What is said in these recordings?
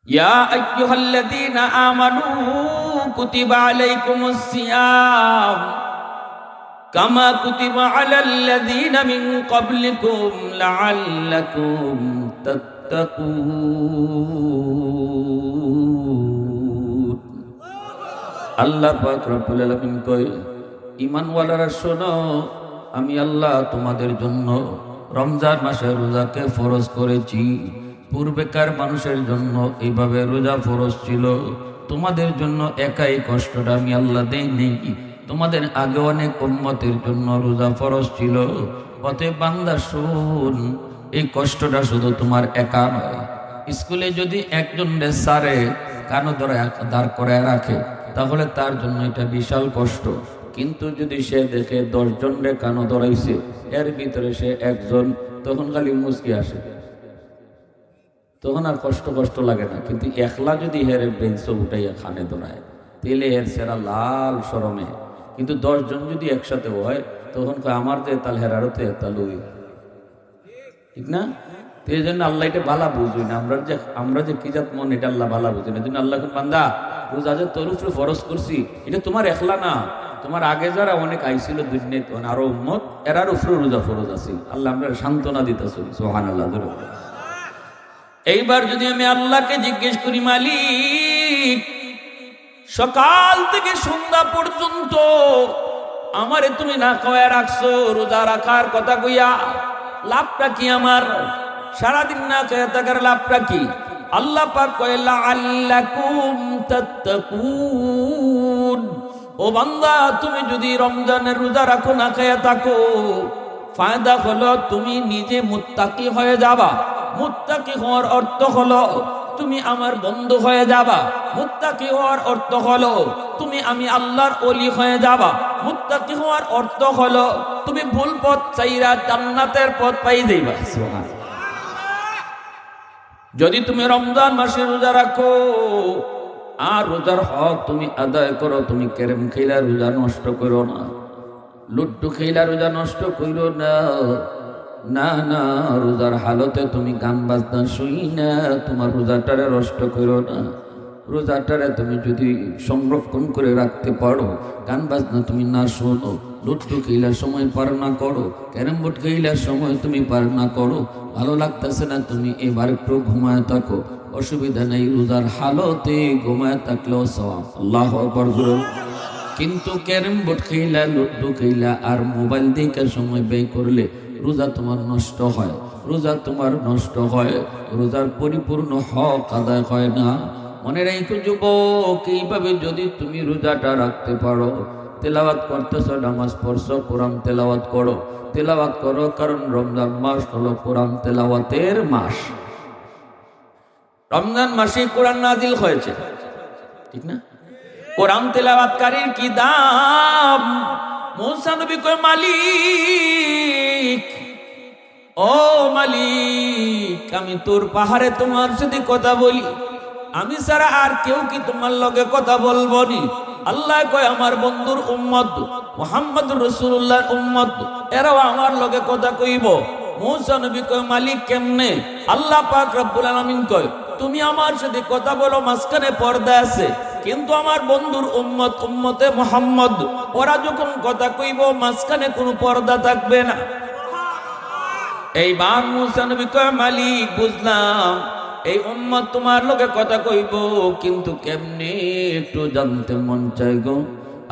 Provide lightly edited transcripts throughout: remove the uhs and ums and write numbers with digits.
ইয়া আইয়ুহাল্লাযীনা আমানু কুতিবা আলাইকুমুস সিয়াম কামা কুতিবা আলাল্লাযীনা মিন ক্বাবলিকুম লাআল্লাকুম তাত্তাকুন। আল্লাহ পাক রব্বুল আলামিন কয়, ঈমানওয়ালারা শোনো, আমি আল্লাহ তোমাদের জন্য রমজান মাসে রোজাকে ফরজ করেছি। পূর্বেকার মানুষের জন্য এইভাবে রোজা ফরজ ছিল, তোমাদের জন্য একাই কষ্টটা আমি আল্লাহ দেইনি। তোমাদের আগে অনেক উম্মতের জন্য রোজা ফরজ ছিল। অতএব বান্দা শুন, এই কষ্টটা শুধু তোমার একা নয়। স্কুলে যদি একজন স্যারে কানো দাঁড় করায় রাখে তাহলে তার জন্য এটা বিশাল কষ্ট। কিন্তু যদি সে দেখে 10 জন কানো ধরাইছে, এর ভিতরে সে একজন, তখন খালি মুচকি আসে, তখন আর কষ্ট লাগে না। কিন্তু একলা যদি হের বেঞ্চ উঠাইয়া খানে দোড়ায়, তেলে এর সেরা লাল শরমে। কিন্তু 10 জন যদি একসাথে হয়, তখন আমার যে তাল হেরারও তো তালুই, ঠিক না? তো এই জন্য আল্লাহ এটা বালা বুঝুই না। আমরা যে কি জাত মন, এটা আল্লাহ বালা বুঝি না। এই জন্য আল্লাহ বান্দা, রোজা যে তোর উপরে ফরজ করছি, এটা তোমার একলা না, তোমার আগে যারা অনেক আইছিল দুনিয়ায়, আরো উম্মত, এরার উপরে রোজা ফরজ আছে। আল্লাহ আমরা সান্ত্বনা দিতেছি, সুবহানাল্লাহ। এইবার যদি আমি আল্লাহকে জিজ্ঞেস করি, মালিক, সকাল থেকে সন্ধ্যা পর্যন্ত আমারে তুমি না খাওয়ায় রাখছো, রোজা রাখার কথা কইয়া লাভটা কি আমার? সারাদিন না খেয়ে থাকার লাভটা কি? আল্লাহ পাক কয়, লাআল্লাকুম তাত্তাকুন। ও বান্দা, তুমি যদি রমজানের রোজা রাখো, না খেয়ে থাকো, ফায়দা হলো তুমি নিজে মুত্তাকি হয়ে যাবা। মুত্তাকি হওয়ার অর্থ হলো তুমি আমার বন্ধু হয়ে যাবা। মুত্তাকি হওয়ার অর্থ হলো আমি আল্লাহর ওলি হয়ে যাবা। মুত্তাকি হওয়ার অর্থ হলো তুমি ভুল পথ চাইরা জান্নাতের পথ পাই যাইবা। যদি তুমি রমজান মাসে রোজা রাখো আর রোজার হক তুমি আদায় করো, তুমি কেরেম খেলা রোজা নষ্ট করো না, লুড্ডু খেলা রোজা নষ্ট করো না। না না, রোজার হালতে তুমি গান বাজনা শুই না, তোমার রোজাটারে নষ্ট করো না। রোজাটারে তুমি যদি সংরক্ষণ করে রাখতে পারো, গান বাজনা তুমি না শোনো, লুড্ডু খেলার সময় পার না করো, ক্যারেম বোর্ড খেলার সময় তুমি পার না করো, ভালো লাগতেছে না, তুমি এবার একটু ঘুমায় থাকো, অসুবিধা নেই। রোজার হালতে ঘুমায় থাকলেও সওয়াব। আল্লাহু আকবার। কিন্তু ক্যারেম বোর্ড খেলা, লুড্ডু খেলা আর মোবাইল দেখার সময় ব্যয় করলে রোজা তোমার নষ্ট হয়। রোজা তোমার নষ্ট হয়, রোজার পরিপূর্ণ হক আদায় হয় না। মনে রাখো যুবক, এইভাবে যদি তুমি রোজাটা রাখতে পারো, তেলাওয়াত করতেছো, নামাজ পড়ছো, কোরআন তেলাওয়াত করো, তেলাওয়াত করো, কারণ রমজান মাস হলো কোরআন তেলাওয়াতের মাস। রমজান মাসে কোরআন নাজিল হয়েছে, ঠিক না? কোরআন তেলাওয়াতকারীর কি দাম! মুসা নবী কয়, মালিক, ও মালিক, আমি তোর পাহাড়ে তোমার সাথে কথা বলি, আমি ছাড়া আর কেউ কি তোমার লগে কথা বলবো নি? আল্লাহ কয়, আমার বন্ধুর উম্মত মুহাম্মদুর রাসূলুল্লাহর উম্মত, এরাও আমার লগে কথা কইব। মুসা নবী কয়, মালিক কেমনে? আল্লাহ পাক রব্বুল আলামিন কয়, তুমি আমার সাথে কথা বলো, মাঝখানে পর্দা আছে, কিন্তু আমার বন্ধুর উম্মত, উম্মতে মুহাম্মদ, ওরা যখন কথা কইব মাঝখানে কোনো পর্দা থাকবে না। এইবার মুসা নবী কয়, মালিক, বুঝলাম, এই উম্মত তোমার লগে কথা কইব, কিন্তু কেমনে একটু জানতে মন চাই গো।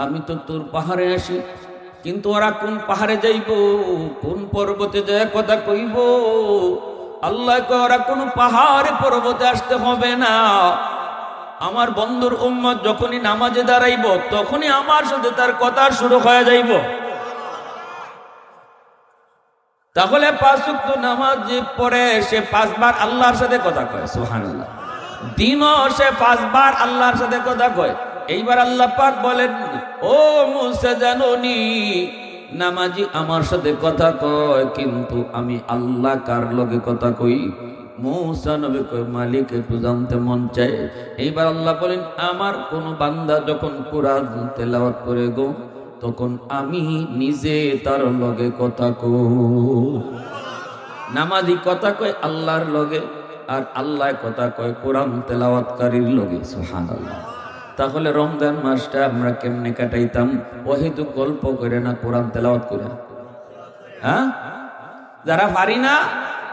আমি তো তোর পাহাড়ে আসি, কিন্তু ওরা কোন পাহাড়ে যাইব, কোন পর্বতে যায় কথা কইব? আল্লাহ কয়, ওরা কোন পাহাড়ে পর্বতে আসতে হবে না। আমার বন্ধুর উম্মত যখনই নামাজে দাঁড়াইব, তখনই আমার সাথে তার কথা শুরু হয়ে যাইব। তাহলে 5 ওয়াক্ত নামাজ যে পড়ে, সে 5 বার আল্লাহর সাথে কথা কয়, সুবহানাল্লাহ। দিনও সে 5 বার আল্লাহর সাথে কথা কয়। এইবার আল্লাহ পাক বলেন, ও মুসা, জানোনি নামাজি আমার সাথে কথা কয়, কিন্তু আমি আল্লাহ কার লগে কথা কই? মুসা নবী কয়, মালিক, একটু জানতে মন চায়। এইবার আল্লাহ বলেন, আমার কোন বান্দা যখন কোরআন তেলাওয়াত করে গো, তখন আমি নিজে তার লগে কথা কই। নামাজি কথা কয় আল্লাহর লগে, আর আল্লাহ কথা কয় কোরআন তেলাওয়াতকারীর লগে, সুবহানাল্লাহ। তাহলে রমজান মাসটা আমরা কেমনে কাটাইতাম? ওহিদু গল্প করে না, কোরআন তেলাওয়াত করে। হ্যাঁ, যারা পারি না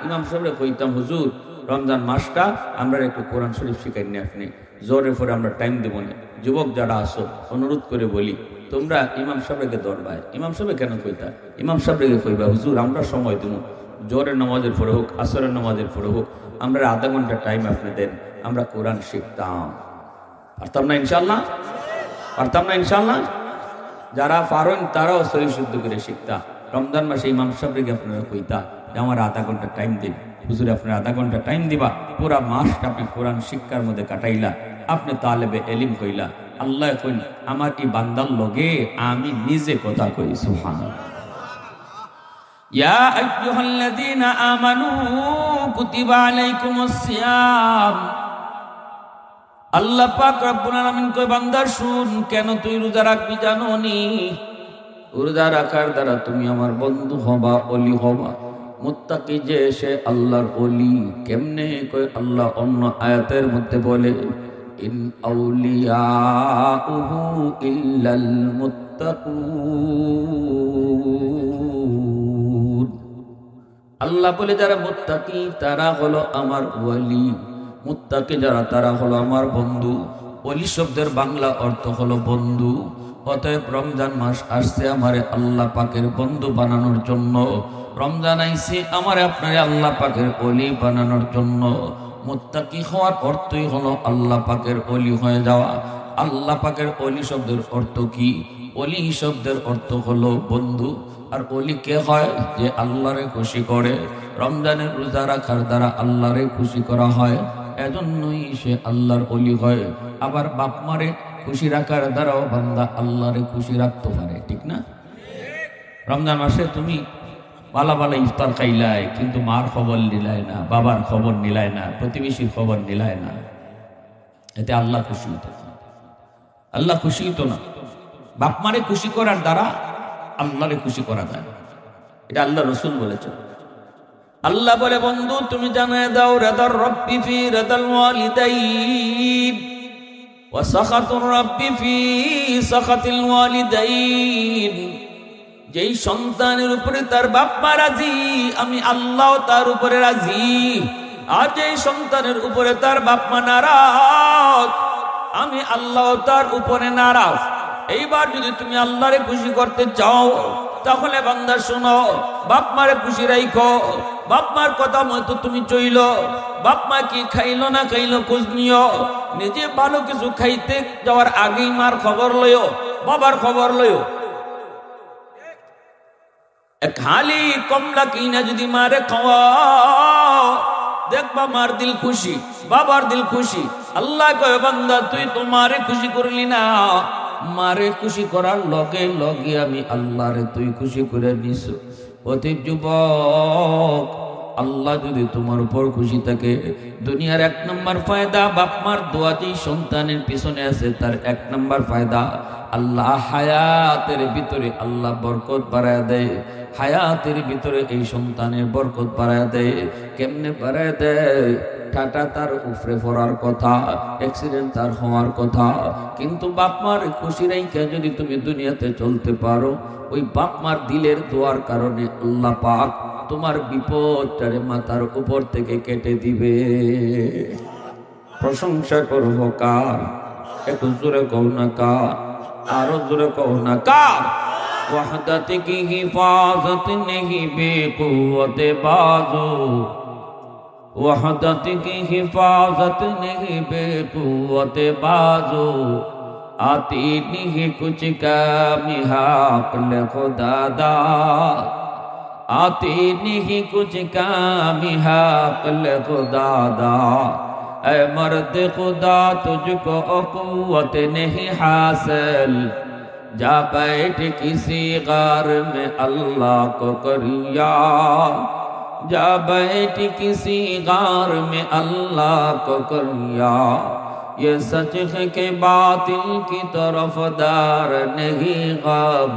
ইমাম সাহেবরে কইতাম, হুজুর রমজান মাসটা আমরা একটু কোরআন শরীফ শিখাই নি, আপনি জোরে ফোরে আমরা টাইম দেবো না। যুবক যারা আসো অনুরোধ করে বলি, তোমরা ইমাম সাহেবকে দরবায়, ইমাম সাহেব কেন কইতা, ইমাম সাহেবকে কইবা, হুজুর আমরা সময় দেবো, জোরের নামাজের পরে হোক আসরের নামাজের পরে হোক, আমরা আধা ঘন্টা টাইম আপনি দেন, আমরা কোরআন শিখতাম। পারতাম না ইনশাল্লাহ? পারতাম না ইনশাল্লাহ? যারা পারেন তারাও সহি শুদ্ধ করে শিখতা। রমজান মাসে ইমাম সাহেবকে আপনারা কইতা যে আমার আধা ঘন্টা টাইম দিন, হুজুর আপনার আধা ঘন্টা টাইম দিবা, পুরা মাসটা আপনি কোরআন শিক্ষার মধ্যে কাটাইলা, আপনি তালেবে এলিম কইলা। আল্লাহ কইন আমার এই বান্দার লগে আমি নিজে কথা কই, সুবহানাল্লাহ। ইয়া আইয়ুহাল্লাযীনা আমানু কুতিবা আলাইকুমুস সিয়াম। আল্লাহ পাক রব্বুল আলামিন কই বান্দা শুন, কেন তুই রোজা রাখবি জানো নি? রোজা রাখার দ্বারা তুমি আমার বন্ধু হবা, অলি হবা। মুত্তাকি যে সে আল্লাহর অলি কেমনে? কই আল্লাহ অন্য আয়াতের মধ্যে বলে, ইন আউলিয়াউহু ইল্লাল মুত্তাকুন। আল্লাহ বলে যারা মুত্তাকি তারা হলো আমার ওলি, মুত্তাকি যারা তারা হলো আমার বন্ধু। ওলি শব্দের বাংলা অর্থ হলো বন্ধু। অতএব রমজান মাস আসছে আমারে আল্লাহ পাকের বন্ধু বানানোর জন্য, রমজান আইছে আমারে আপনারে আল্লাহ পাকের ওলি বানানোর জন্য। মুত্তাকি হওয়ার অর্থই হলো আল্লাহ পাকের ওলি হয়ে যাওয়া। আল্লাহ পাকের ওলি শব্দের অর্থ কি? ওলি শব্দের অর্থ হলো বন্ধু। আর ওলি কে হয়? যে আল্লাহরে খুশি করে। রমজানের রোজা রাখার দ্বারা আল্লাহরে খুশি করা হয়, এজন্যই সে আল্লাহর ওলি হয়। আবার বাপ মারে খুশি রাখার দ্বারাও বান্দা আল্লাহরে খুশি রাখতে পারে, ঠিক না? রমজান মাসে তুমি বালা বালা ইফতার খাইলাই, কিন্তু মার খবর নিলাই না, বাবার খবর নিলাই না, প্রতিবেশীর খবর নিলাই না, এতে আল্লাহ খুশি হতো? আল্লাহ খুশি হতো না। বাপ মারে খুশি করার দ্বারা আল্লাহরে খুশি করা যায়, এটা আল্লাহ রসুল বলেছেন। আল্লাহ বলে বন্ধু তুমি জানায় দাও, রাদার রব্বি ফি রাদাল ওয়ালিদাইন ওয়া সাখাতুর রব্বি ফি সাখাতিল ওয়ালিদাইন। যেই সন্তানের উপরে তার বাপ মা রাজি, আমি আল্লাহ তার উপরে রাজি। আর যেই সন্তানের উপরে তার বাপ মা নারাজ, আমি আল্লাহ তার উপরে নারাজ। এইবার যদি তুমি আল্লাহরে খুশি করতে চাও, তাহলে বান্দা শোনো, বাপ মারে খুশি রাইখো। বাপ মার কথা মতো তুমি চইল। বাপ মা কি খাইলো না খাইলো খোঁজ নিও। নিজে ভালো কিছু খাইতে যাওয়ার আগেই মার খবর লইও, বাবার খবর লইও। খালি কমলা কিনা যদি মারে খাওয়াও, দেখবা মার দিল খুশি, বাবার দিল খুশি। আল্লাহ কয় বান্দা তুই তো মারে খুশি করলি না, মারে খুশি করার লগে লগে আমি আল্লাহরে তুই খুশি করে নিস। অতি যুবক, আল্লাহ যদি তোমার উপর খুশি থাকে, দুনিয়ার 1 নম্বর ফায়দা, বাপ মার দোয়া যেই সন্তানের পিছনে আছে তার 1 নম্বর ফায়দা, আল্লাহ হায়াতের ভিতরে আল্লাহ বরকত বাড়ায় দেয়। হায়াতের ভিতরে এই সন্তানের বরকত বাড়ায় দেয়। কেমনে বাড়ায় দেয়? টাটা তার উপরে পড়ার কথা, অ্যাক্সিডেন্ট তার হওয়ার কথা, কিন্তু বাপ মার খুশি রেখে যদি তুমি দুনিয়াতে চলতে পারো, ওই বাপ মার দিলের দোয়ার কারণে আল্লাহ পাক তোমার বিপদটারে মাথার উপর থেকে কেটে দিবে। প্রশংসা করব কার? একটু জোরে কও না কার? আরো জোরে কও না কার? वहदत की हिफाजत नहीं बेकुव्वत बाजो, वहदत की हिफाजत नहीं बेकुव्वत बाजो, आती नहीं कुछ कमी हाक़ल खुदा दा, आती नहीं कुछ कमी हाक़ल खुदा दा। ऐ मर्द खुदा तुझको कुव्वत नहीं हासिल, जा बैठ किसी गार में अल्लाह को करिया, जा बैठ किसी गार में अल्लाह को करिया। ये सच है कि बातिल की तरफ दार नहीं गम,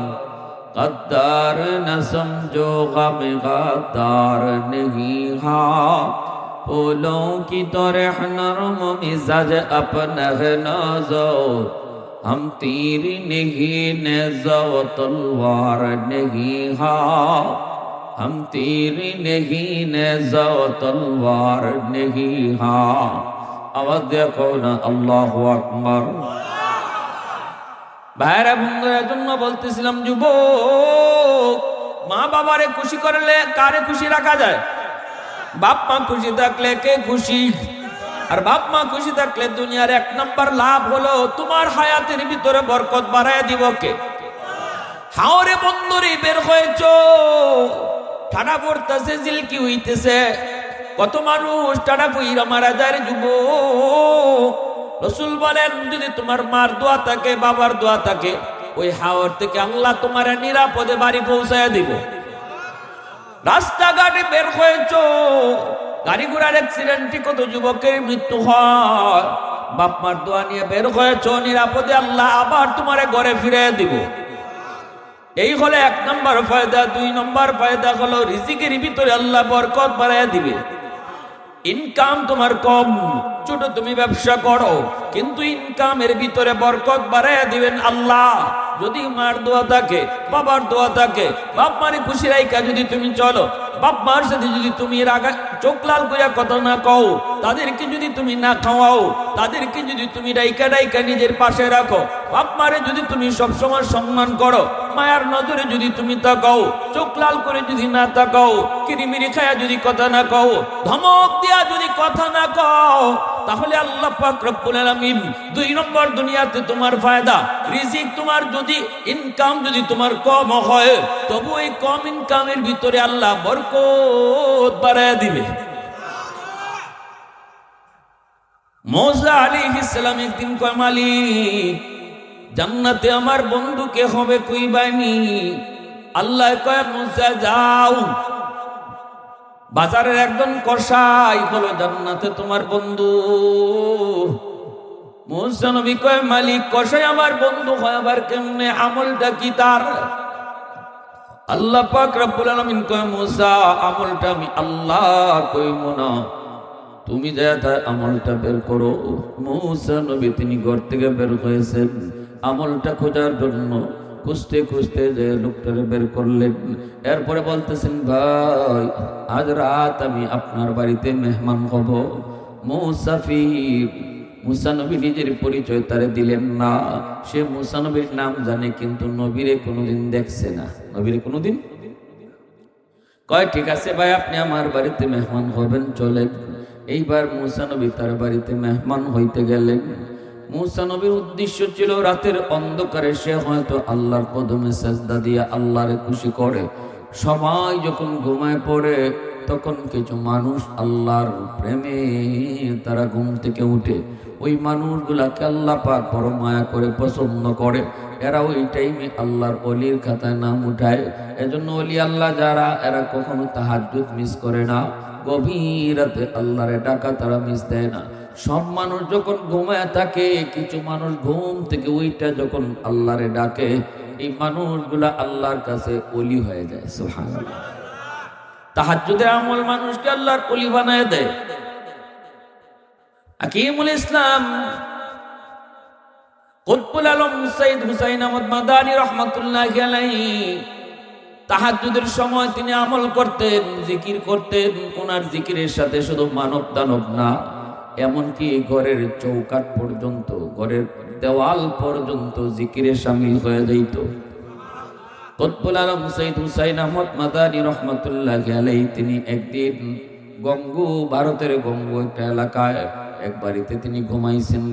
गद्दार न समझो गम गद्दार नहीं। हाँ फूलों की तरह नरम मिजाज अपना है नजर हम तीर नहीं नेज़ा व तलवार नहीं हाँ हम तीर नहीं नेज़ा व तलवार नहीं हाँ आवाज देखो ना अल्लाहु আকবার ভাইরা বন্ধুরা জন্য বলতেছিলাম যুবক মা বাবারে খুশি করলে কারে খুশি রাখা যায় বাপ মা খুশি থাকলে কে খুশি আর বাপ মা খুশি থাকলে দুনিয়ার এক নাম্বার লাভ হলো তোমার হায়াতের ভিতরে বরকত বাড়ায় দিব কে হাওরে বন্ধুরে বের হয়েছো ঠাডা পড়তেছে জিলকি হইতেছে কত মানুষ ঠাডা কইরা মারা যায় যুবক রাসূল বলেন যদি তোমার মার দোয়া থাকে বাবার দোয়া থাকে ওই হাওর থেকে আল্লাহ তোমার নিরাপদে বাড়ি পৌঁছায় দিব রাস্তাঘাটে বের হয়েছো গাড়ি ঘোড়ার অ্যাক্সিডেন্টে কত যুবকের মৃত্যু হয় বাপ মার দোয়া নিয়ে বের হয়েছো নিরাপদে আল্লাহ আবার তোমারে ঘরে ফিরে দিব এই হলো এক নম্বর ফায়দা দুই নম্বর ফায়দা হলো রিজিকের ভিতরে আল্লাহ বরকত বাড়ায় দিবে ইনকাম তোমার কম ছোট তুমি ব্যবসা করো কিন্তু ইনকামের ভিতরে বরকত বাড়ায় দিবেন আল্লাহ যদি মার দোয়া থাকে বাবার দোয়া থাকে বাপ মারে খুশি রাইকা যদি তুমি চলো বাপ মার সাথে যদি তুমি রাগা চোখ লাল কইরা কথা না কও তাদেরকে যদি তুমি না খাওয়াও তাদেরকে যদি তুমি রাইকা নিজের পাশে রাখো বাপ মারে যদি তুমি সবসময় সম্মান করো মায়ার নজরে যদি তুমি তাকাও চোখ লাল করে যদি না তাকাও কিরিমিরি খায়া যদি কথা না কও ধমক দিয়া যদি কথা না কও তাহলে আল্লাহ পাক রব্বুল আলামিন দুই নম্বর দুনিয়াতে তোমার ফায়দা রিজিক তোমার যদি ইনকাম যদি তোমার কম হয় তবু এই কম ইনকামের ভিতরে আল্লাহ বরকত বাড়ায় দিবে মুসা আলাইহিস সালাম একদিন কয় মালিক জান্নাতে আমার বন্ধু কে হবে কইবানি আল্লাহ কয় মুসা যাও বাজারের একজন কসাই হলো জান্নাতে তোমার বন্ধু মুসা নবী কয় মালিক কসাই আমার বন্ধু হয় আবার কেমনে আমলটা কি তার আল্লাহ পাক রব্বুল আলামিন কয় মুসা আমলটা আমি আল্লাহ কইমু না তুমি যা আমলটা বের করো মুসা নবী তিনি ঘর থেকে বের হয়েছেন আমলটা খোঁজার জন্য খুঁজতে খুঁজতে যে লোকটারে বের করলেন এরপরে বলতেছেন ভাই আজ রাত আমি আপনার বাড়িতে মেহমান হব মুসাফির মুসা নবী নিজের পরিচয় তারে দিলেন না সে মুসা নবীর নাম জানে কিন্তু নবীরে কোনোদিন দেখছে না নবীরে কোনোদিন কয় ঠিক আছে ভাই আপনি আমার বাড়িতে মেহমান হবেন চলেন এইবার মুসা নবী তার বাড়িতে মেহমান হইতে গেলেন মুসা নবীর উদ্দেশ্য ছিল রাতের অন্ধকারে সে হয়তো আল্লাহর কদমে সেজদা দিয়ে আল্লাহরে খুশি করে সবাই যখন ঘুমায় পড়ে তখন কিছু মানুষ আল্লাহর প্রেমে তারা ঘুম থেকে উঠে ওই মানুষগুলাকে আল্লাহ পাক বড় মায়া করে পছন্দ করে এরা ওই টাইমে আল্লাহর ওলির খাতায় নাম উঠায় এজন্য ওলি আল্লাহ যারা এরা কখনো তাহাজ্জুদ মিস করে না গভীর রাতে আল্লাহরে ডাকা তারা মিস দেয় না সব মানুষ যখন ঘুমায় থাকে কিছু মানুষ ঘুম থেকে ওইটা যখন আল্লাহরে ডাকে এই মানুষগুলা আল্লাহর কাছে ওলি হয়ে যায় সুবহানাল্লাহ তাহাজ্জুদের আমল মানুষকে আল্লাহর ওলি বানায় দেয় হাকিমুল ইসলাম কুতবুল আলম সৈয়দ হুসাইন আহমদ মাদানী রাহমাতুল্লাহি আলাইহি তাহাজ্জুদের সময় তিনি আমল করতেন জিকির করতেন ওনার জিকিরের সাথে শুধু মানব দানব না এমনকি ঘরের চৌকাঠ পর্যন্ত ঘরের দেওয়াল পর্যন্ত জিকিরে শামিল হয়ে যাইত কুতবুল আলম সৈয়দ হুসাইন আহমদ মাদানী রাহমাতুল্লাহি আলাইহি তিনি একদিন গঙ্গু ভারতের গঙ্গু একটা এলাকায় এক বাড়িতে তিনি ঘুমাইছেন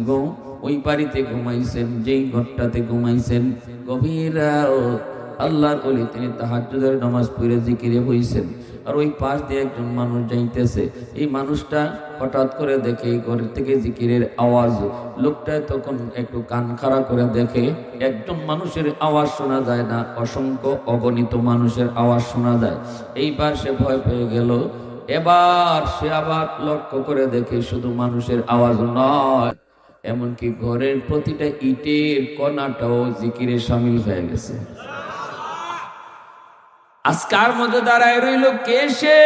ওই বাড়িতে ঘুমাইছেন যেই ঘরটাতে ঘুমাইছেন গভীর আল্লাহর ওলি তিনি তাহাজ্জুদের নামাজ পড়ে জিকিরে বইছেন আর ওই পাশ দিয়ে একজন মানুষ যাইতেছে এই মানুষটা হঠাৎ করে দেখে ঘর থেকে জিকিরের আওয়াজ লোকটা তখন একটু কান খাড়া করে দেখে একজন মানুষের আওয়াজ শোনা যায় না অসংখ্য অগণিত মানুষের আওয়াজ শোনা যায় এইবার সে ভয় পেয়ে গেল এবার সে আবার লক্ষ্য করে দেখে শুধু মানুষের আওয়াজ নয় এমনকি ঘরের প্রতিটা ইটের কণাটাও জিকিরে শামিল হয়ে গেছে আজকার মধ্যে দাঁড়ায় রইল কে সে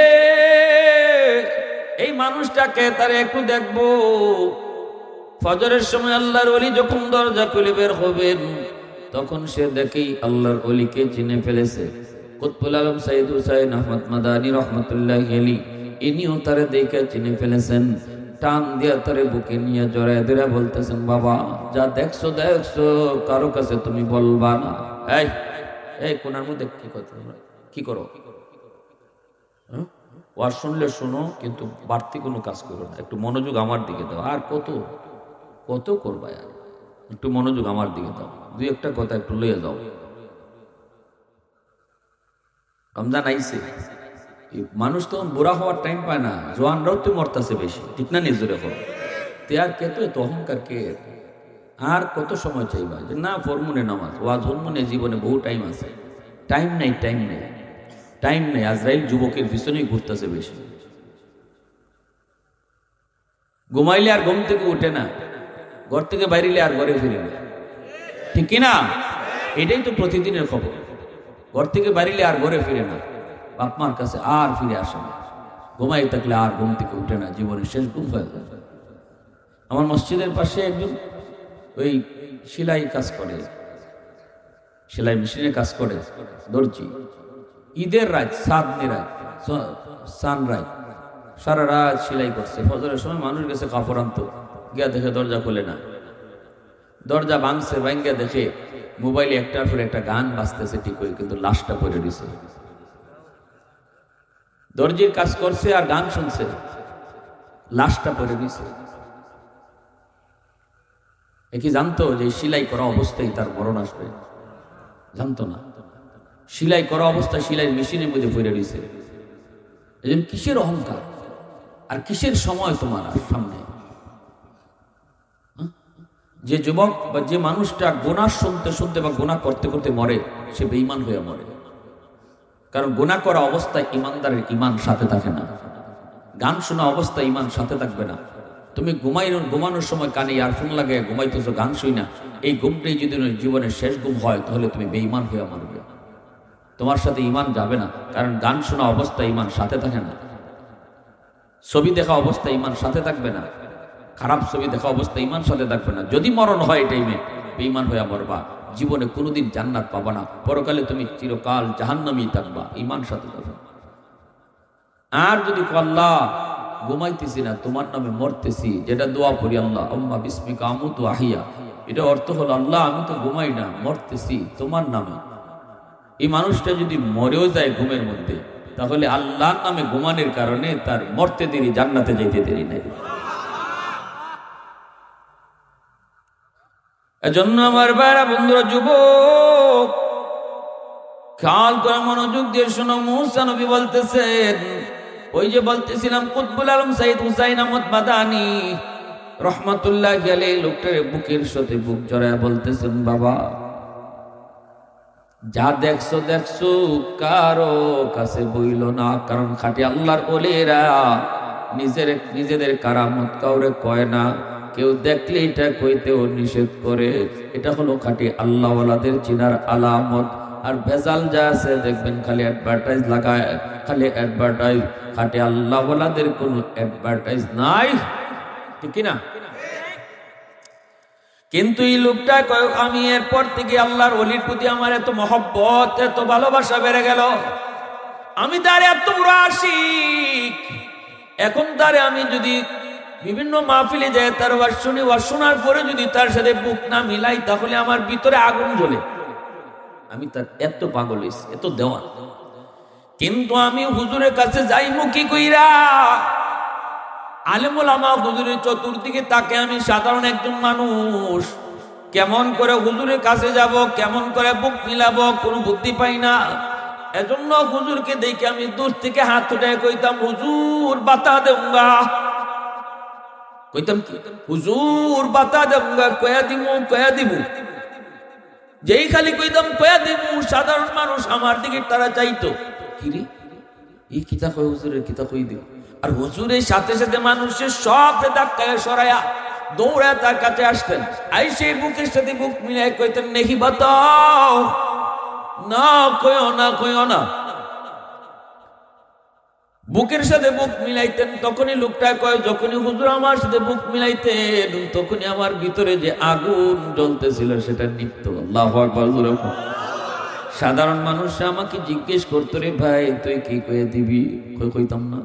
এই মানুষটাকে তার একটু দেখবো। ফজরের সময় আল্লাহর ওলি যখন দরজা খুলে বের হবেন, তখন সে দেখেই আল্লাহর ওলিকে চিনে ফেলেছে। কুতবুল আলম সাইদ হুসাইন আহমদ মাদানী রহমতুল্লাহি আলাইহি, ইনিও তারে দেখে চিনে ফেলেছেন। টান দিয়া তারে বুকে নিয়ে জড়ায় ধরে বলতেছেন, বাবা যা দেখছো দেখছো, কারো কাছে তুমি বলবা না। এই এই কোনার মধ্যে কি কথা, কি করো? ওয়াজ শুনলে শোনো, কিন্তু বাড়তি কোনো কাজ করো না। একটু মনোযোগ আমার দিকে দাও। আর কত কত করবা, আর একটু মনোযোগ আমার দিকে দাও। দুই একটা কথা একটু লইয়ে যাও। রমজান আইছে, মানুষ তখন বুড়া হওয়ার টাইম পায় না, জোয়ানরাও তো মরতাছে বেশি, ঠিক না? নিজরে করো তে আর কে তো এত অহংকার কে? আর কত সময় চাইবা যে না ফরমুনে নামাজ ওয়াজ হরমুনে, জীবনে বহু টাইম আছে। টাইম নেই, টাইম নেই, টাইম নেই। আজরাইল যুবকের পিছনেই ঘুরতেছে বেশি। ঘুমাইলে আর ঘুম থেকে উঠে না, ঘর থেকে বাইরিলে আর ঘরে ফিরে না, ঠিক কিনা? এটাই তো প্রতিদিনের খবর। ঘর থেকে বাইরিলে আর ঘরে ফিরে না, বাপ মার কাছে আর ফিরে আসে না, ঘুমাই থাকলে আর ঘুম থেকে উঠে না, জীবনের শেষ ঘুম হয়ে যায়। আমার মসজিদের পাশে একজন ওই সেলাই কাজ করে, সেলাই মেশিনে কাজ করে, দর্জি। ঈদের রাত, চাঁদনি রাত, সানরাইজ, সারা রাত সেলাই করছে। ফজরের সময় মানুষ গেছে কাপড় আনতো, গিয়া দেখে দরজা খোলে না। দরজা ভাঙছে, ভাঙ্গিয়া দেখে মোবাইলে একটার পর একটা গান বাজতেছে ঠিকই, কিন্তু লাশটা পড়ে দিছে। দর্জির কাজ করছে আর গান শুনছে, লাশটা পড়ে দিছে। এ কি জানতো যে সেলাই করা অবস্থায় তার মরণ আসবে? জানতো না। সেলাই করা অবস্থায় সেলাই মেশিনের মধ্যে পড়ে দিছে। এই জন্য কিসের অহংকার আর কিসের সময় তোমার সামনে? যে যুবক বা যে মানুষটা গুনাহ শুনতে শুনতে বা গুনাহ করতে করতে মরে, সে বেঈমান হয়ে মরে। কারণ গুনাহ করা অবস্থায় ইমানদারের ইমান সাথে থাকে না, গান শোনা অবস্থায় ইমান সাথে থাকবে না। তুমি ঘুমানোর সময় কানে ইয়ারফোন লাগে ঘুমাইতেছো, গান শুই না, এই ঘুমটাই যদি জীবনের শেষ ঘুম হয়, তাহলে তুমি বেঈমান হয়ে মরবে, তোমার সাথে ইমান যাবে না। কারণ গান শোনা অবস্থায় ইমান সাথে থাকে না, ছবি দেখা অবস্থায় ইমান সাথে থাকবে না, খারাপ ছবি দেখা অবস্থায় ইমান সাথে থাকবে না। যদি মরণ হয় টাইমে, বেঈমান হয়ে মরবা, জীবনে কোনোদিন জান্নাত পাবা না, পরকালে তুমি চিরকাল জাহান্নামেই থাকবা, ইমান সাথে থাকবে। আর যদি আল্লাহ ঘুমাইতেছি না, তোমার নামে মরতেছি, যেটা দোয়া করি আল্লাহ আম্মা বিসমিকা আমুতু আহিয়া, এটা অর্থ হলো আল্লাহ আমি তো ঘুমাই না, মরতেছি তোমার নামে। এই মানুষটা যদি মরেও যায় ঘুমের মধ্যে, তাহলে আল্লাহর নামে ঘুমানোর কারণে তার মরতে দেরি, জান্নাতে যাইতে দেরি নাই। এজন্য আমার ভাইরা বন্ধুরা, যুবক খেয়াল করে মনোযোগ দিয়ে শোনো। মুসা নবী বলতেছেন, ওই যে বলতেছিলাম কুতবুল আলম সাইদ হুসাইন আহমদ মাদানী রহমতুল্লাহি আলাইহি, লোকটার বুকের সাথে বুক জড়ায় বলতেছেন, বাবা যা দেখছো দেখছো, কারো কাছে বইল না। কারণ খাঁটি আল্লাহর ওলিরা নিজেদের কারামত কাউরে কয় না, কেউ দেখলে এটা কইতেও নিষেধ করে। এটা হলো খাঁটি আল্লাহওয়ালাদের চিনার আলামত। আর ভেজাল যা আছে দেখবেন খালি অ্যাডভার্টাইজ লাগায়, খালি অ্যাডভার্টাইজ। খাঁটি আল্লাহওয়ালাদের কোনো অ্যাডভার্টাইজ নাই, ঠিক কিনা? কিন্তু এই লোকটা কয়, আমি এরপর থেকে আল্লাহর ওলির প্রতি আমার এত মহব্বত, এত ভালোবাসা বেড়ে গেল, আমি তার এত বড় আশিক, এখন তারে আমি যদি বিভিন্ন মাহফিলে যাই, তার ওয়াজ শুনি, ওয়াজ শোনার পরে যদি তার সাথে বুক না মিলাই, তাহলে আমার ভিতরে আগুন জ্বলে। আমি তার এত পাগল হইছি, এত দেওয়া। কিন্তু আমি হুজুরের কাছে যাইমু কি কইরা? আলেমুল আমা হুজুরের চতুর্দিকে তাকে, আমি সাধারণ একজন মানুষ, কেমন করে হুজুরের কাছে যাব, কেমন করে বুক মিলাবো, কোনো বুদ্ধি পাই না। এজন্য হুজুরকে দেখে আমি দূর থেকে হাত উঠে কইতাম, হুজুর বাতা দেউঙ্গা। কইতাম কি? হুজুর বাতা দেউঙ্গা, কয়া দিব। যেই খালি কইতাম কয়া দিব, সাধারণ মানুষ আমার দিকে তারা চাইতো, কিরে এই কিতা কয় হুজুরের, কিতা কই দিব। আর হুজুরের সাথে সাথে মানুষের সব ধাক্কায় সরাইয়া দৌড়ায় তার কাছে আসতেন। আইসের বুকের সাথে বুক মিলাই কইতেন, নেহি বাতাও না, কইও না, কইও না। বুকের সাথে বুক মিলাইতেন। তখনই লোকটা কয়, যখনই হুজুর আমার সাথে বুক মিলাইতেন তখনই আমার ভিতরে যে আগুন জ্বলতেছিল সেটা নিভত। আল্লাহু আকবার। সাধারণ মানুষ আমাকে জিজ্ঞেস করতো, রে ভাই তুই কি কয়ে দিবি? কইতাম না।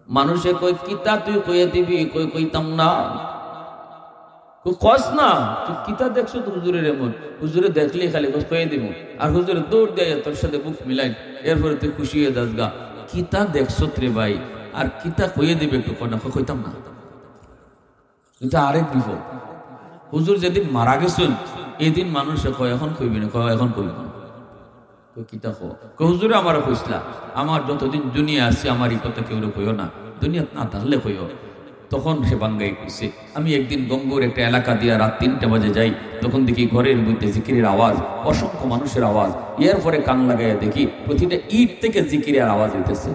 মানুষে কই কিতা তুই কয়ে দিবি? কইতাম না। কস না তুই কিতা দেখছো তো হুজুরের এমন, হুজুরে দেখলি খালি কয়ে দিব, আর হুজুরে দৌড় দেয় তোর সাথে বুক মিলাই, এরপরে তুই খুশি হয়ে যাস গা। কিতা দেখছো রে ভাই, আর কিতা কয়ে দিবে একটু কনা? কইতাম না। এটা আরেক বিপদ। হুজুর যেদিন মারা গেছেন এই দিন মানুষে কয় এখন কইবি না, কয় এখন কইব না। কিতা হুজুরে আমার কইসলা, আমার যতদিন দুনিয়া আছে আমার এই কথা কেউ কইও না, দুনিয়া না থাকলে কইও। তখন সে বাঙ্গাই কইছে। আমি একদিন গঙ্গোর একটা এলাকা দিয়া রাত 3টা বাজে যাই, তখন দেখি ঘরের মধ্যে জিকিরের আওয়াজ, অসংখ্য মানুষের আওয়াজ। এর পরে কান লাগাইয়া দেখি প্রতিটা ইট থেকে জিকিরের আওয়াজ হইতেছে।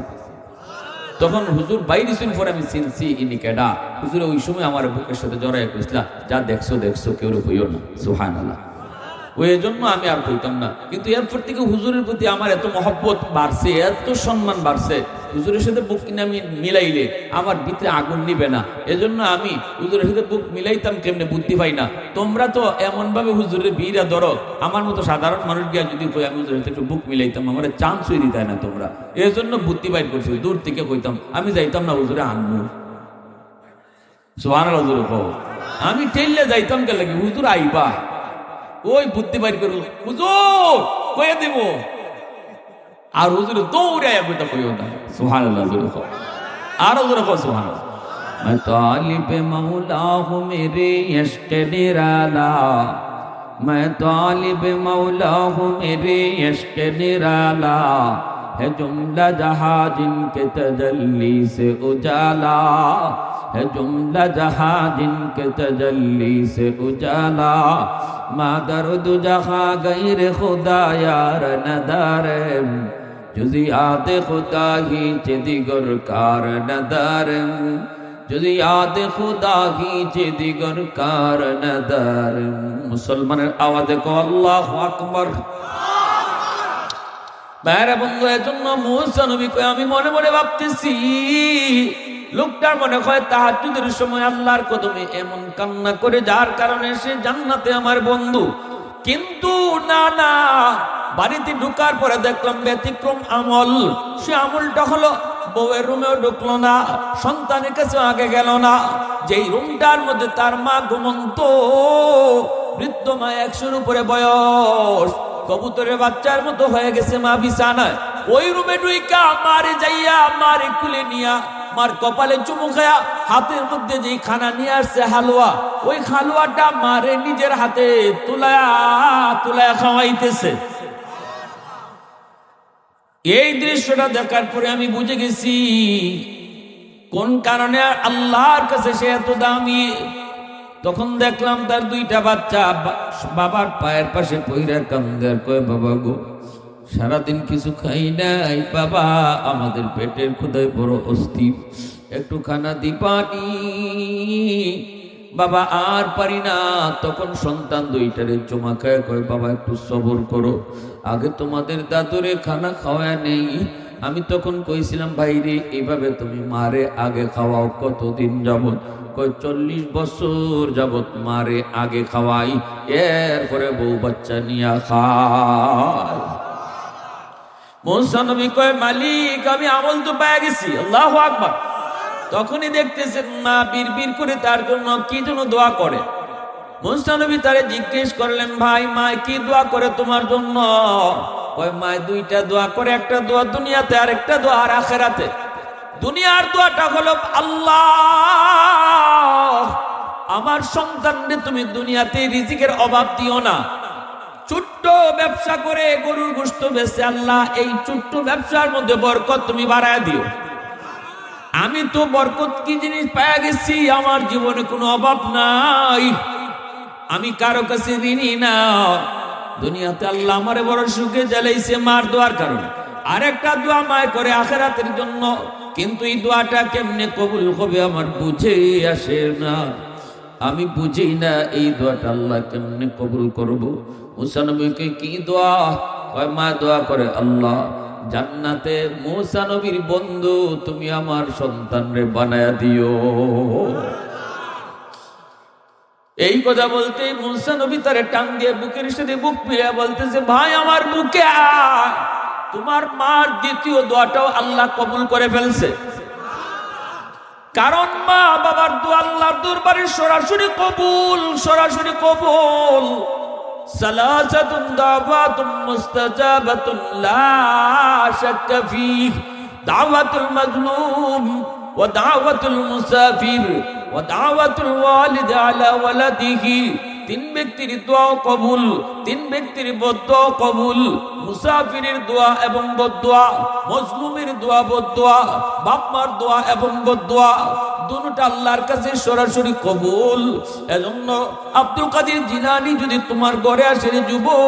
তখন হুজুর বাইরে শুন পরে আমি চিনছি ইনি কেডা। হুজুরে ওই সময় আমার বুকের সাথে জড়াইয়া কইসলা, যা দেখছো দেখছো কেউ কইও না। সুবহানাল্লাহ। ওই জন্য আমি আর কইতাম না। কিন্তু এরপর থেকে হুজুরের প্রতি আমার এত মহব্বত বাড়ছে, এত সম্মান বাড়ছে। হুজুরের সাথে বুক কিনে আমি মিলাইলে আমার ভিতরে আগুন নিবে না। এজন্য আমি হুজুরের সাথে বুক মিলাইতাম কেমনে বুদ্ধি পাই না। তোমরা তো এমন ভাবে হুজুরের বিরা ধরো, আমার মতো সাধারণ মানুষ গিয়া যদি কই আমি হুজুরের সাথে একটু বুক মিলাইতাম, আমার চান্সই দিতে না তোমরা। এই জন্য বুদ্ধি বাইর করছি, দূর থেকে কইতাম। আমি যাইতাম না হুজুরে আনবো। সুবহানাল্লাহ। হুজুর আমি ঠেললে যাইতাম কে লাগে, হুজুর আইবা ওই বুদ্ধি বাইর করবো, হুজুর কয়ে দিব, আর হুজুর দৌড়ে কইটা কইও না। সুবহানাল্লাহ। আরো জোরে কও সুবহানাল্লাহ। मैं तालिब मौला हूँ मेरे इश्क निराला, मैं तालिब मौला हूँ मेरे इश्क निराला, है जुमला जहां जिनके तजल्ली से उजाला, है जुमला जहां जिनके तजल्ली से उजाला, मादर दु जहां गैर खुदा यार नदारम, जुजियात खुदा ही चिदिगर कार नदारम, जुजियात खुदा ही चिदिगर कार नदारम। मुसलमाনের আওয়াজে কও আল্লাহু আকবার। মেরে বন্ধু, এজন্য মুসা নবী কয় আমি মনে মনে ভাবতেছি লোকটার মনে হয় তাহাজ্জুদের সময় আল্লাহর কদমে এমন কান্না করে যার কারণে সে জান্নাতে আমার বন্ধু। কিন্তু না না, বাড়িতে ঢুকার পরে দেখলাম ব্যতিক্রম আমল। সে আমলটা হলো বউয়ের রুমেও ঢুকলো না, সন্তানের কাছে আগে গেল না। যেই রুমটার মধ্যে তার মা ঘুমন্ত, বৃদ্ধ মা 100-র উপরে বয়স, কবুতরের বাচ্চার মতো হয়ে গেছে মা বিছানায়, ওই রুমে ঢুইকা মারে যাইয়া মারে কুলে নিয়া মার কপালে চুমু খায়া হাতের মধ্যে যেই খানা নিয়ে আসছে হালুয়া, ওই হালুয়াটা মারে নিজের হাতে তুলায়া তুলায়া খাওয়াইতেছে। এই দৃশ্যটা দেখার পরে আমি বুঝে গেছি কোন কারণে আল্লাহর কাছে সে এত দামি। তখন দেখলাম তার 2টা বাচ্চা বাবার পায়ের পাশে পইরা কান্দে, আর কয় বাবা গো সারাদিন কিছু খাই নাই বাবা, আমাদের পেটের ক্ষুধায় বড় অস্থির, একটু খানা দিবানি বাবা, আর পারি না। তখন সন্তান 2টারে চুমা খায়, কয় বাবা একটু সবর করো, আগে তোমাদের দাদুরে খানা খাওয়া নেই। আমি তখন কইছিলাম ভাইরে এইভাবে তুমি মারে আগে খাওয়াও কতদিন যাবত? কয় 40 বছর যাবত মারে আগে খাওয়াই, এরপরে বউ বাচ্চা নিয়া খায়। মুসা নবী কয় মালিক আমি আমল তো পেয়ে গেছি। আল্লাহু আকবার। তখনই দেখতেছেন মা বিড়বিড় করে তার জন্য কি যেন দোয়া করে। মুসা নবী তারে জিজ্ঞেস করলেন ভাই মা কি দোয়া করে তোমার জন্য? কয় মা 2টা দোয়া করে, একটা দোয়া দুনিয়াতে আর একটা দোয়া আর আখিরাতে। দুনিয়ার দোয়াটা হলো আল্লাহ আমার সন্তানকে তুমি দুনিয়াতে রিজিকের অভাব দিও না। ছোট্ট ব্যবসা করে গরুর গোশত বেচে আল্লাহ এই ছোট্ট ব্যবসার মধ্যে বরকত তুমি বাড়ায় দিও। আমি তো বরকত কি জিনিস পেয়ে গেছি, আমার জীবনে কোনো অভাব নাই, আমি কারো কাছে ঋণী না। দুনিয়াতে আল্লাহ আমারে বড় সুখে জ্বালাইছে মার দোয়ার কারণে। আরেকটা দোয়া মায় করে আখিরাতের জন্য, কিন্তু এই দোয়াটা কেমনে কবুল হবে আমার বুঝে আসে না। আমি বুঝি না এই দোয়াটা আল্লাহ কেমনে কবুল করব। মুসা নবীকে কি দোয়া? কয় মা দোয়া করে আল্লাহ জান্নাতে মূসা নবীর বন্ধু তুমি আমার সন্তানরে বানায়া দিও। এই কথা বলতে মূসা নবী তারে টান দিয়ে বুকের সাথে বুক মিলিয়ে বলতেছে, ভাই আমার বুকে আয়। তোমার মার দ্বিতীয় দোয়াটাও আল্লাহ কবুল করে ফেলছে। কারণ মা বাবার দোয়া আল্লাহর দরবারে সরাসরি কবুল, সরাসরি কবুল। সালাসাতুন দাওয়াতুন মুস্তাজাবাতুন লা শাক্কা ফীহ, দাওয়াতুল মাজলুম ওয়া দাওয়াতুল মুসাফির ওয়া দাওয়াতুল ওয়ালিদ আলা ওয়ালাদিহি। তিন ব্যক্তির দোয়া কবুল, তিন ব্যক্তির বদদোয়া কবুল। মুসাফিরের দোয়া এবং বদদোয়া, মজলুমের দোয়া বদদোয়া, বাপ মার দোয়া এবং বদদোয়া দুটোটা আল্লাহর কাছে সরাসরি কবুল। এজন্য আব্দুল কাদের জিলানী যদি তোমার ঘরে আসে যুবক,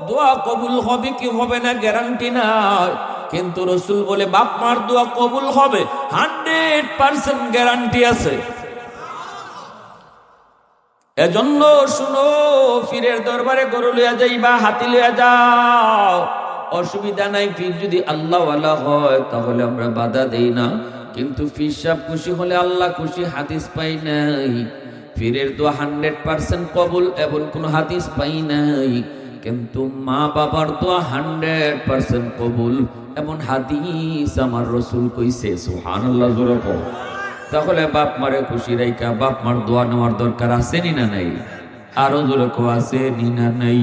দোয়া কবুল হবে কি হবে না গ্যারান্টি নাই, কিন্তু রাসূল বলে বাপ মার দোয়া কবুল হবে 100% গ্যারান্টি আছে। এজন্য শুনো, পীরের দরবারে গরু লইয়া যাইবা, হাতি লইয়া যাও, অসুবিধা নাই। পীর যদি আল্লাহ ওয়ালা হয় তাহলে আমরা বাধা দেই না, কিন্তু পীর সাহেব খুশি হলে আল্লাহ খুশি, হাদিস পাই নাই। পীরের দোয়া 100% কবুল এমন কোন হাদিস পাই নাই, কিন্তু মা বাবার দোয়া 100% কবুল এমন হাদিস আমার রাসূল কইছে। সুবহানাল্লাহ, জোরে কও। তাহলে বাপ মারে খুশি রাইকা বাপ মার দোয়া নেওয়ার দরকার আছে নি না নাই? আরো জোরে কও, আছে নি না নাই?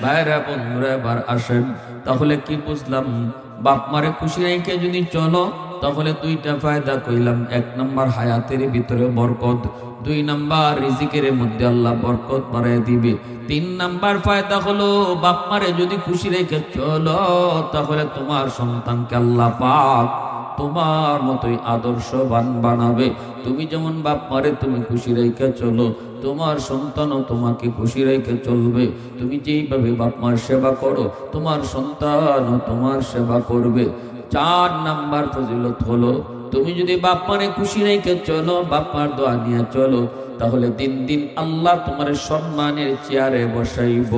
ভাইরা বন্ধুরা এবার আসেন, তাহলে কি বুঝলাম? বাপ মারে খুশি রাইকে যদি চলো তাহলে দুইটা ফায়দা কইলাম। 1 নাম্বার হায়াতের ভিতরে বরকত, 2 নাম্বার রিজিকের মধ্যে আল্লাহ বরকত বাড়ায় দিবে। 3 নাম্বার ফায়দা হলো বাপ মারে যদি খুশি রেখে চলো তাহলে তোমার সন্তানকে আল্লাহ পাক তোমার মতোই আদর্শবান বানাবে। তুমি যেমন বাপ মারে তুমি খুশি রেখে চলো, তোমার সন্তানও তোমাকে খুশি রেখে চলবে। তুমি যেইভাবে বাপ মার সেবা করো তোমার সন্তানও তোমার সেবা করবে। 4 নাম্বার ফজিলত হলো তুমি যদি বাপ মারে খুশি রেখে চলো, বাপ মার দোয়া নিয়ে চলো, তাহলে দিন দিন আল্লাহ তোমার সম্মানের চেয়ারে বসাইব।